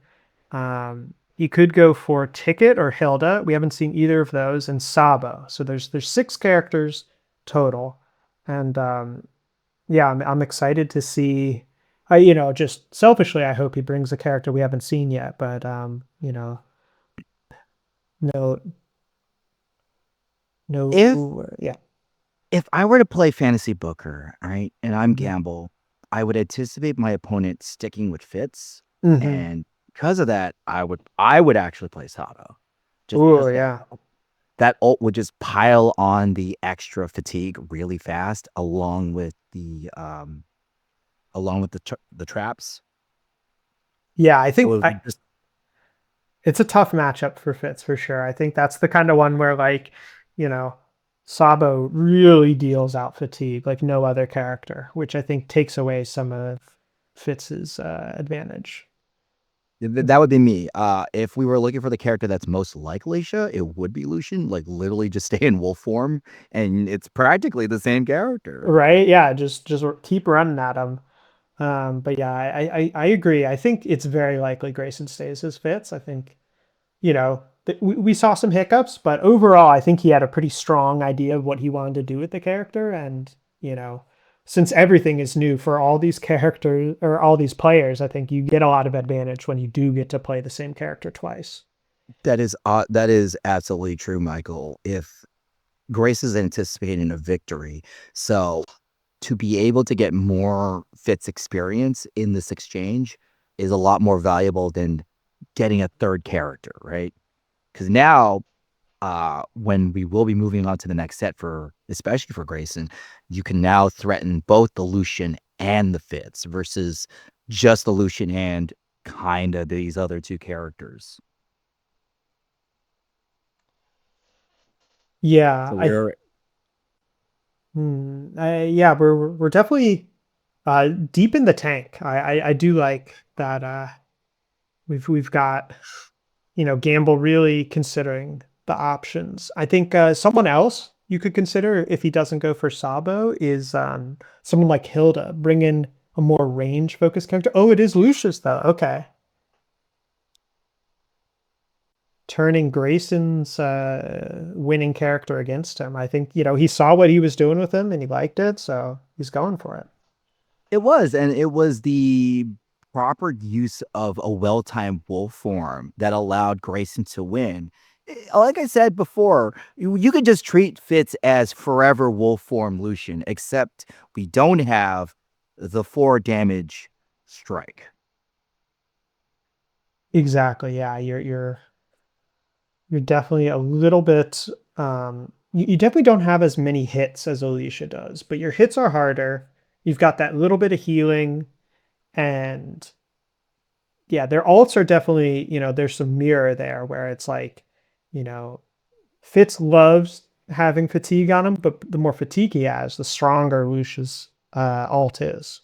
He could go for Ticket or Hilda. We haven't seen either of those, and Sabo. So there's 6 characters total, and yeah, I'm excited to see. Just selfishly, I hope he brings a character we haven't seen yet. But no, If no, yeah. if I were to play Fantasy Booker, right, and I'm Hmm. Gamble, I would anticipate my opponent sticking with Fitz, Hmm. and because of that, I would actually play Sato, just Oh because of that. yeah. that ult would just pile on the extra fatigue really fast, along with the traps. Yeah, I It think would just it's a tough matchup for Fitz for sure. I think that's the kind of one where like, you know, Sabo really deals out fatigue like no other character, which I think takes away some of Fitz's advantage. that would be me. If we were looking for the character that's most like Alicia, it would be Lucian. Like literally, just stay in wolf form, and it's practically the same character. Right? Yeah, just keep running at him. But yeah, I agree. I think it's very likely Greyson stays as Fitz. I think, you know, we saw some hiccups, but overall, I think he had a pretty strong idea of what he wanted to do with the character. And, you know, since everything is new for all these characters or all these players, I think you get a lot of advantage when you do get to play the same character twice. That is absolutely true, Michael. If Grace is anticipating a victory, so to be able to get more Fitz experience in this exchange is a lot more valuable than getting a third character, right? Because now, when we will be moving on to the next set for, especially for Grayson, you can now threaten both the Lucian and the Fitz versus just the Lucian and kind of these other two characters. Yeah, So we're yeah, we're definitely deep in the tank. I do like that we've got, you know, Gamble really considering the options. I think someone else you could consider if he doesn't go for Sabo is someone like Hilda. Bring in a more range focused character. Oh, it is Lucius though. Okay. Turning Grayson's winning character against him. I think, you know, he saw what he was doing with him and he liked it, so he's going for it. and it was the proper use of a well-timed wolf form that allowed Grayson to win. Like I said before, you could just treat Fitz as forever wolf form Lucian, except we don't have the 4 damage strike. Exactly. Yeah, you're definitely a little bit you definitely don't have as many hits as Alicia does, but your hits are harder. You've got that little bit of healing, and yeah, their ults are definitely, you know, there's some mirror there where it's like, you know, Fitz loves having fatigue on him, but the more fatigue he has, the stronger Lucia's ult is.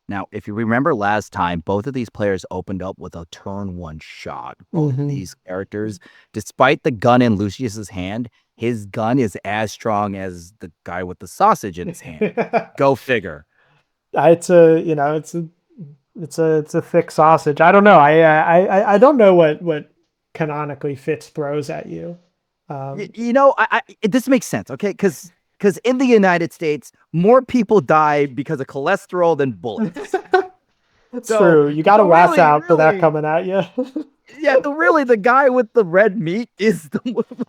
Now, if you remember last time, both of these players opened up with a turn 1 shot. Both of Hmm. these characters, despite the gun in Lucius's hand, his gun is as strong as the guy with the sausage in his hand. Go figure. It's a, you know, it's a thick sausage. I don't know. I don't know what canonically Fitz throws at you. Um, You know, this makes sense, okay? Because in the United States, more people die because of cholesterol than bullets. That's So, true. You got to so watch really, out for that really, coming at you. yeah, the guy with the red meat is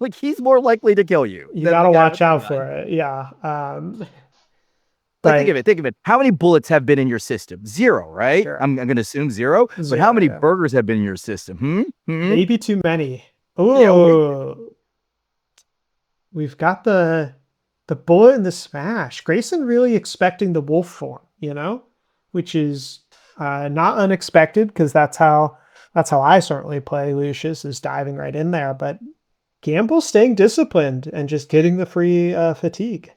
like he's more likely to kill you You than got the to guy watch with the out for gun. it. Yeah. Like think of But it, think of it. How many bullets have been in your system? Zero, right? sure. I'm gonna assume zero. But how Zero. many Yeah. burgers have been in your system? Maybe too many. Yeah, Oh, we've got the bullet and the smash. Grayson really expecting the wolf form, you know, which is not unexpected because that's how I certainly play Lucius is diving right in there. But Gamble's staying disciplined and just getting the free fatigue.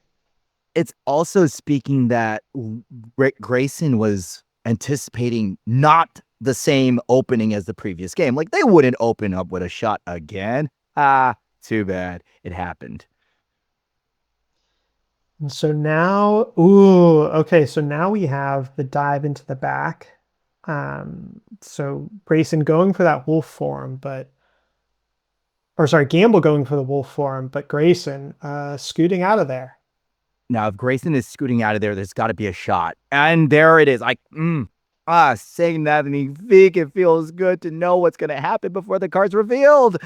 it's also speaking that Grayson was anticipating not the same opening as the previous game. Like they wouldn't open up with a shot again. Too bad. It happened. And so now, ooh, okay. So now we have the dive into the back. So Grayson going for that wolf form, but or sorry, Gamble going for the wolf form, but Grayson scooting out of there. Now, if Grayson is scooting out of there, there's got to be a shot. And there it is. Saying that and it feels good to know what's going to happen before the card's revealed.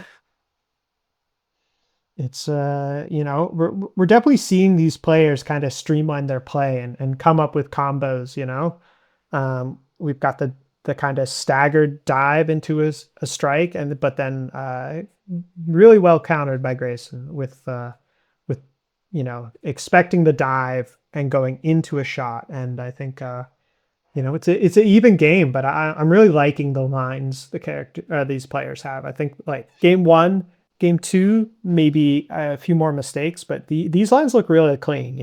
It's you know, we're definitely seeing these players kind of streamline their play and come up with combos, you know. We've got the kind of staggered dive into a strike, and but then really well countered by Greyson with expecting the dive and going into a shot. And I think it's an even game, but I'm really liking the lines the character these players have. I think like game one, game two, maybe a few more mistakes, but these lines look really clean.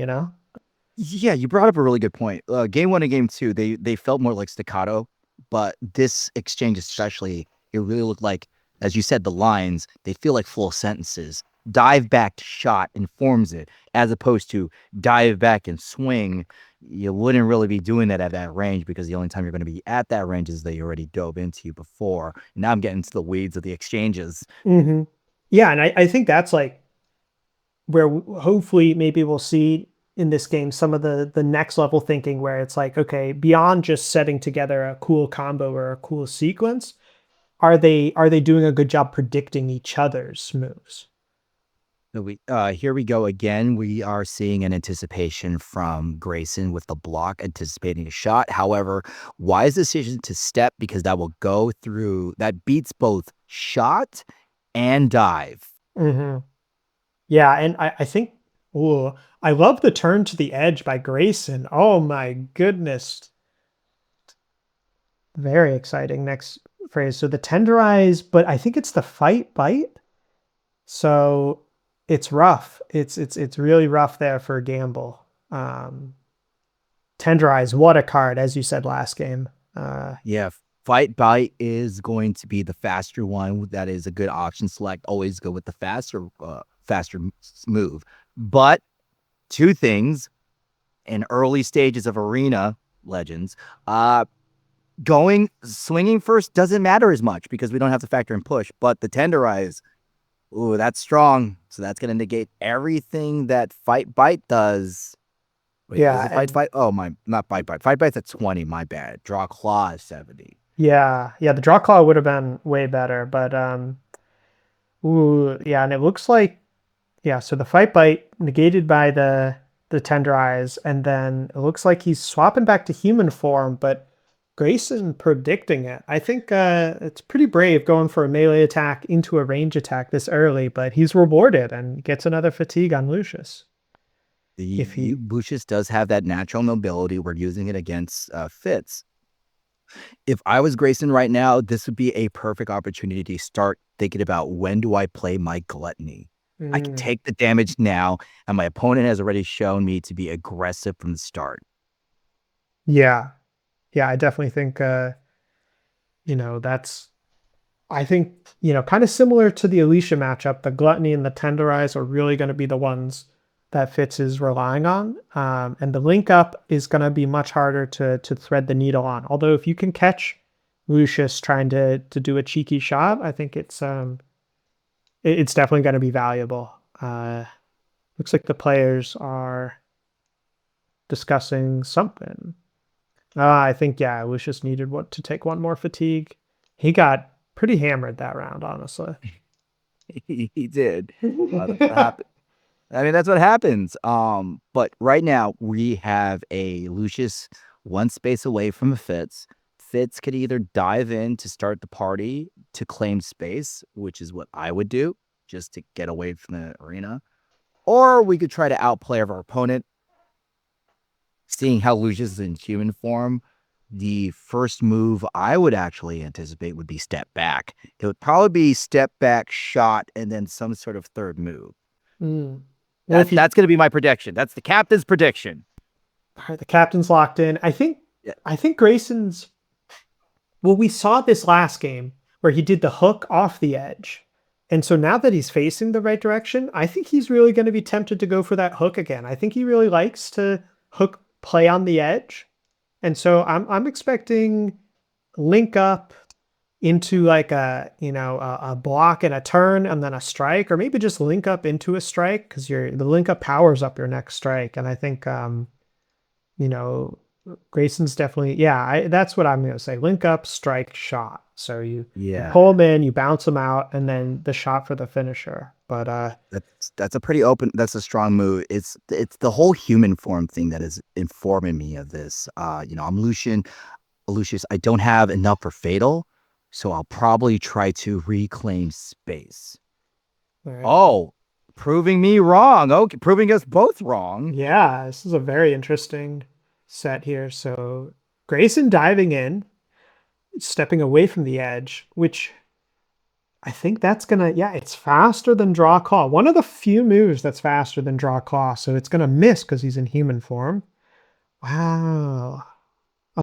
Yeah, you brought up a really good point. Game one and game two, they felt more like staccato, but this exchange especially, it really looked like, as you said, the lines, they feel like full sentences. Dive back to shot informs it, as opposed to dive back and swing. You wouldn't really be doing that at that range because the only time you're going to be at that range is they already dove into you before. Now I'm getting to the weeds of the exchanges. Hmm. Yeah, and I think that's like where hopefully maybe we'll see in this game some of the next level thinking where it's like, okay, beyond just setting together a cool combo or a cool sequence, are they doing a good job predicting each other's moves? So here we go again. We are seeing an anticipation from Greyson with the block, anticipating a shot. However, wise decision to step because that will go through. That beats both shot and dive. Hmm. Yeah, and I think, ooh, I love the turn to the edge by Grayson. Oh my goodness. Very exciting. Next phrase. So the tenderize, but I think it's the fight bite. So it's rough. It's really rough there for Gamble. Tenderize, what a card, as you said last game. Yeah, fight bite is going to be the faster one. That is a good option select. Always go with the faster move. But two things in early stages of Arena Legends, swinging first doesn't matter as much because we don't have to factor in push. But the tenderize, ooh, that's strong. So that's going to negate everything that fight bite does. Wait, is Yeah, it fight? Oh my, not fight bite. Fight bite's at 20. My bad. Draw claw is 70. yeah, the draw claw would have been way better, but ooh, yeah, and it looks like yeah, so the fight bite negated by the tenderize, and then it looks like he's swapping back to human form, but Grayson predicting it. I think it's pretty brave going for a melee attack into a range attack this early, but he's rewarded and gets another fatigue on Lucius. If he Lucius does have that natural mobility. We're using it against Fitz. If I was Grayson right now, this would be a perfect opportunity to start thinking about when do I play my gluttony. I can Mm, take the damage now, and my opponent has already shown me to be aggressive from the start. yeah, yeah, I definitely think that's I think, kind of similar to the Alicia matchup, the Gluttony and the Tenderize are really going to be the ones that Fitz is relying on. And the link up is going to be much harder to thread the needle on. Although if you can catch Lucius trying to do a cheeky shot, I think it's definitely going to be valuable. Looks like the players are discussing something. I think, yeah, Lucius needed to take one more fatigue. He got pretty hammered that round, honestly. He did. That's what happened. I mean, that's what happens. But right now we have a Lucius one space away from a Fitz. Fitz could either dive in to start the party to claim space, which is what I would do, just to get away from the arena. Or we could try to outplay our opponent. Seeing how Lucius is in human form, the first move I would actually anticipate would be step back. It would probably be step back, shot, and then some sort of third move. Mm. Well, That that's going to be my prediction. That's the captain's prediction. all right, the captain's locked in. Yeah. I think Grayson's. Well, we saw this last game where he did the hook off the edge, and so now that he's facing the right direction, I think he's really going to be tempted to go for that hook again. I think he really likes to hook play on the edge, and so I'm expecting link up into like a block and a turn and then a strike, or maybe just link up into a strike because the link up powers up your next strike. And I think you know Grayson's definitely, yeah, that's what I'm gonna say. Link up, strike, shot. So you Yeah. pull him in, you bounce him out, and then the shot for the finisher. But That's a pretty open. That's a strong move. It's the whole human form thing that is informing me of this. I'm Lucian. Lucius, I don't have enough for Fatal, so I'll probably try to reclaim space. All right. Oh, proving me wrong. Okay, proving us both wrong. Yeah, this is a very interesting set here. So Greyson diving in, stepping away from the edge, which I think that's gonna, yeah, it's faster than draw claw. One of the few moves that's faster than draw claw. So it's gonna miss because he's in human form. Wow.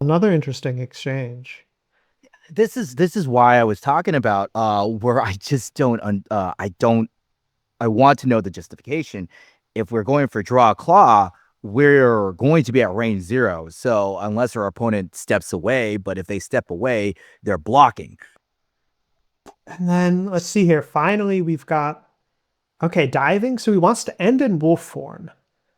Another interesting exchange. This is why I was talking about where I just I want to know the justification. If we're going for draw claw, we're going to be at range 0. So unless our opponent steps away, but if they step away, they're blocking. And then let's see here. Finally, we've got, okay, diving. So he wants to end in wolf form.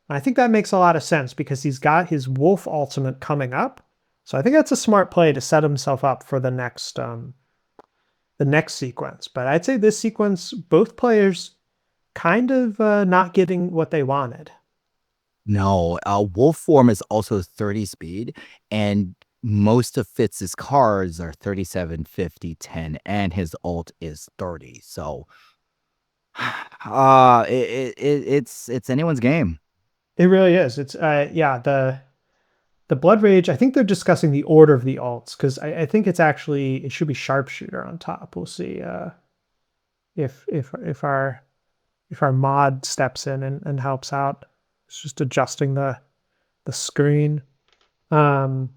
And I think that makes a lot of sense because he's got his wolf ultimate coming up. So I think that's a smart play to set himself up for the next sequence. But I'd say this sequence, both players kind of not getting what they wanted. No, wolf form is also 30 speed, and most of Fitz's cards are 37, 50, 10, and his ult is 30. So it's anyone's game. It really is. It's yeah, the Blood Rage, I think they're discussing the order of the alts because I think it's actually it should be Sharpshooter on top. We'll see if our mod steps in and helps out. It's just adjusting the screen. But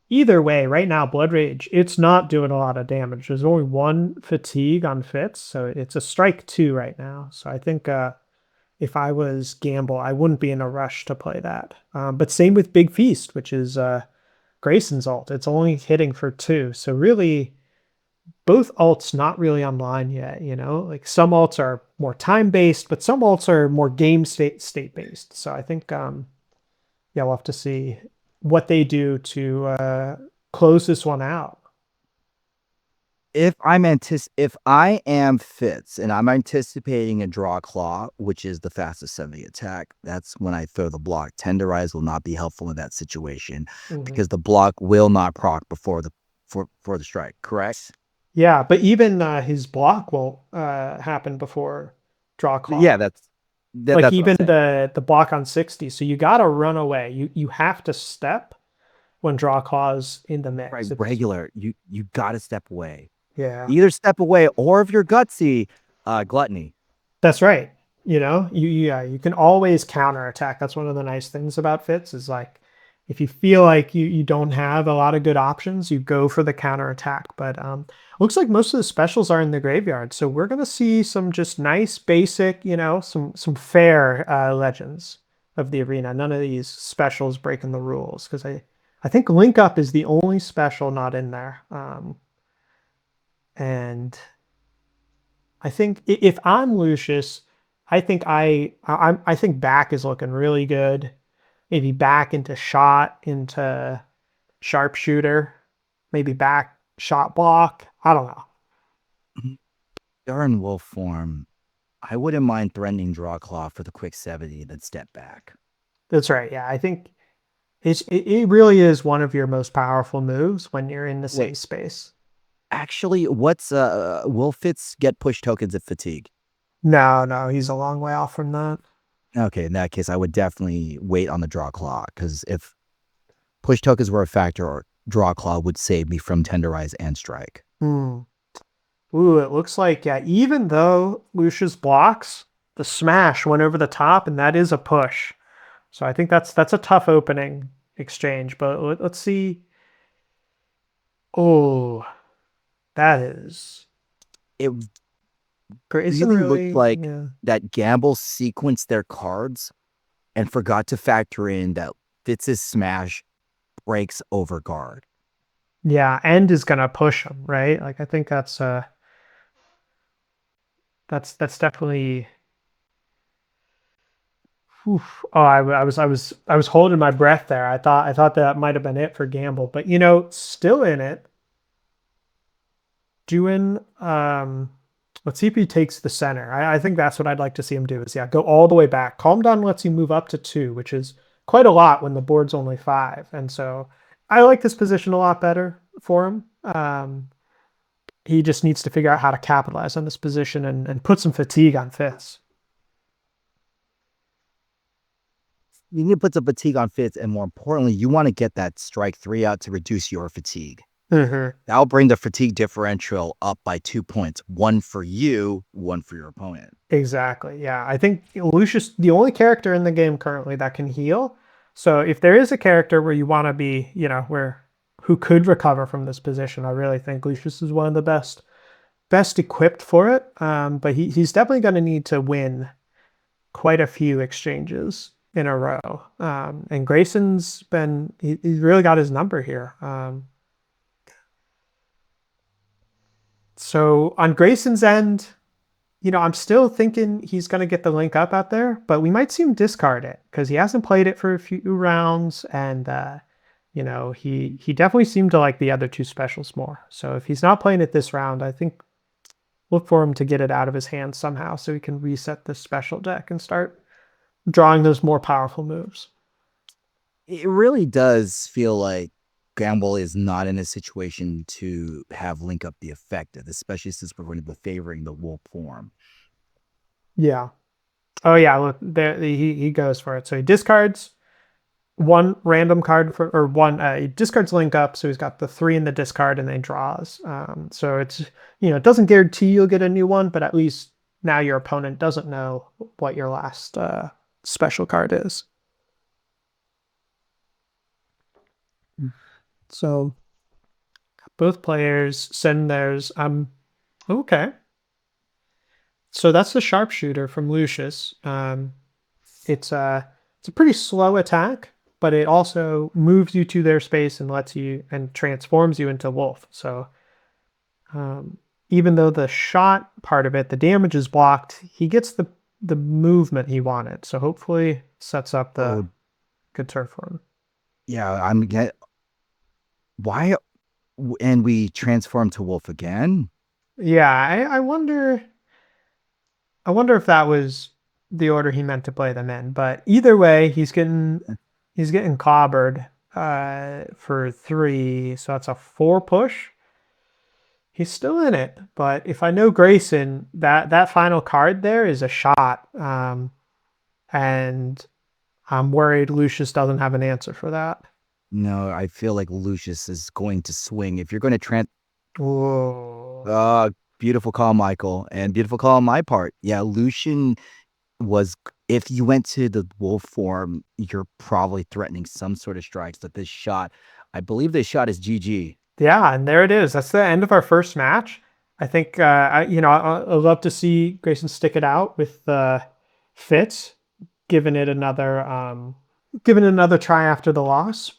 either way, right now, Blood Rage, it's not doing a lot of damage. There's only one fatigue on Fitz, so it's a strike 2 right now. So I think if I was Gamble, I wouldn't be in a rush to play that. But same with Big Feast, which is Greyson's ult. It's only hitting for 2. So really, both ults not really online yet, you know? Like some ults are more time-based, but some ults are more game state-based. So I think, yeah, we'll have to see what they do to close this one out. If I am Fitz and I'm anticipating a draw claw, which is the fastest 70 attack, that's when I throw the block. Tenderize will not be helpful in that situation because the block will not proc before for the strike, correct? Yeah, but even his block will happen before draw claw. Yeah, Like that's what I'm even saying. the block on 60. So you got to run away. You have to step when draw claw's in the Right, mix. regular. You got to step away. Yeah, Either step away, or if you're gutsy, gluttony. that's right. You know, yeah, you can always counterattack. That's one of the nice things about Fitz is like if you feel like you don't have a lot of good options, you go for the counterattack. But looks like most of the specials are in the graveyard. So we're gonna see some just nice basic, you know, some fair legends of the arena. None of these specials breaking the rules because I think Link Up is the only special not in there. And I think if I'm Lucius, I think I think back is looking really good. Maybe back into shot, into sharpshooter, maybe back shot block. I don't know. You're in wolf form. I wouldn't mind threatening draw claw for the quick 70, then step back. That's right. Yeah, I think it really is one of your most powerful moves when you're in the same Wait, space. actually, what's will Fitz get push tokens at fatigue? No, no, he's a long way off from that. Okay, in that case, I would definitely wait on the draw claw because if push tokens were a factor, or draw claw would save me from tenderize and strike. Hmm. Ooh, it looks like, yeah, even though Lucius blocks, the smash went over the top, and that is a push. So I think that's a tough opening exchange, but let's see. Oh, that is It Grayson really looked really, like yeah. that Gamble sequenced their cards and forgot to factor in that Fitz's smash breaks over guard. Yeah, End is gonna push him, right? Like I think that's definitely oof. Oh, I was holding my breath there. I thought that might have been it for Gamble, but you know, still in it. Doing let's see if he takes the center. I think that's what I'd like to see him do is yeah, go all the way back. Calm Down lets you move up to 2, which is quite a lot when the board's only 5. And so I like this position a lot better for him. He just needs to figure out how to capitalize on this position and put some fatigue on Fitz. You need to put some fatigue on Fitz, and more importantly, you want to get that strike 3 out to reduce your fatigue. Mm-hmm. That'll bring the fatigue differential up by 2 points. 1 for you, 1 for your opponent. Exactly. Yeah. I think Lucius, the only character in the game currently that can heal. So if there is a character where you want to be, who could recover from this position, I really think Lucius is one of the best equipped for it. But he's definitely going to need to win quite a few exchanges in a row. And Greyson's he's really got his number here. So on Greyson's end, I'm still thinking he's going to get the link up out there, but we might see him discard it because he hasn't played it for a few rounds, and he definitely seemed to like the other 2 specials more. So if he's not playing it this round, I think look for him to get it out of his hands somehow so he can reset this special deck and start drawing those more powerful moves. It really does feel like Gamble is not in a situation to have link up the effective, especially since we're going to be favoring the wolf form. Yeah. Oh yeah, look, there he goes for it. So he discards one random card he discards link up, so he's got the 3 in the discard and then draws. So it's it doesn't guarantee you'll get a new one, but at least now your opponent doesn't know what your last special card is. So both players send theirs. Okay. So that's the sharpshooter from Lucius. It's a pretty slow attack, but it also moves you to their space and lets you and transforms you into wolf. So even though the shot part of it, the damage is blocked, he gets the movement he wanted. So hopefully sets up the good turn for him. Yeah, why? And we transform to wolf again? Yeah, I wonder if that was the order he meant to play them in. But either way, he's getting clobbered for 3, so that's a 4 push. He's still in it, but if I know Greyson, that final card there is a shot, and I'm worried Lucius doesn't have an answer for that. No, I feel like Lucius is going to swing. If you're going to Whoa. Beautiful call, Michael, and beautiful call on my part. Yeah, Lucian was. If you went to the wolf form, you're probably threatening some sort of strikes. But this shot, I believe this shot is GG. Yeah, and there it is. That's the end of our first match. I think I'd love to see Greyson stick it out with Fitz, giving it another try after the loss.